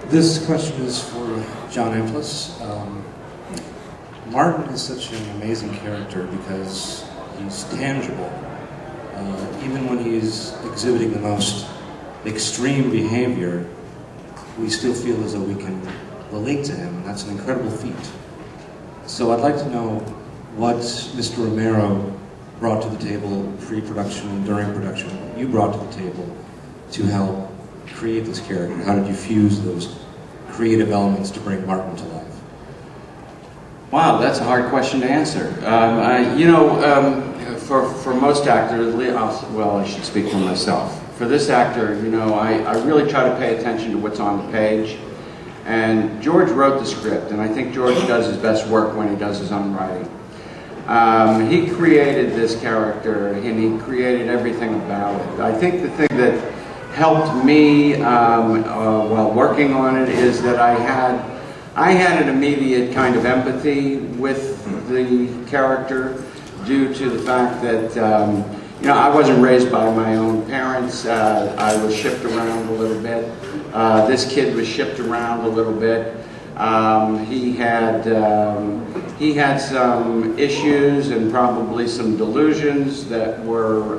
This question is for John Amplis. Martin is such an amazing character because he's tangible. Even when he's exhibiting the most extreme behavior, we still feel as though we can relate to him, and that's an incredible feat. So I'd like to know what Mr. Romero brought to the table pre-production and during production, what you brought to the table to help create this character. How did you fuse those creative elements to bring Martin to life? Wow, that's a hard question to answer. For most actors, well, I should speak for myself. For this actor, I really try to pay attention to what's on the page. And George wrote the script, and I think George does his best work when he does his own writing. He created this character, and he created everything about it. I think the thing that helped me while working on it is that I had an immediate kind of empathy with the character due to the fact that I wasn't raised by my own parents. I was shipped around a little bit. This kid was shipped around a little bit. He had some issues and probably some delusions that were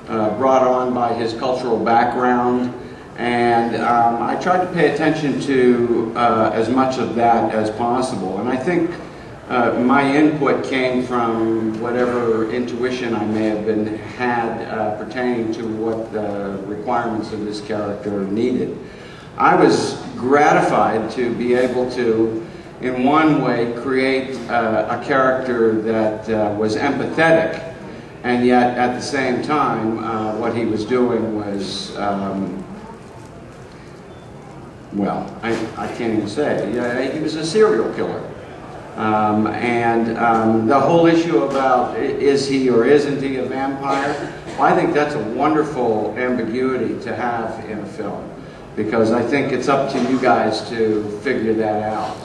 brought on by his cultural background, and I tried to pay attention to as much of that as possible. And I think my input came from whatever intuition I may have had pertaining to what the requirements of this character needed. I was gratified to be able to, in one way, create a character that was empathetic, and yet at the same time what he was doing was, well, I can't even say. He was a serial killer. The whole issue about is he or isn't he a vampire, well, I think that's a wonderful ambiguity to have in a film, because I think it's up to you guys to figure that out.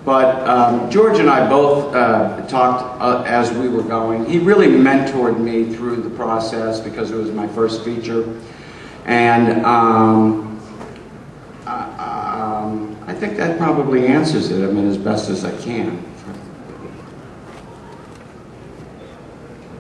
But George and I both talked as we were going. He really mentored me through the process because it was my first feature. And I think that probably answers it, as best as I can.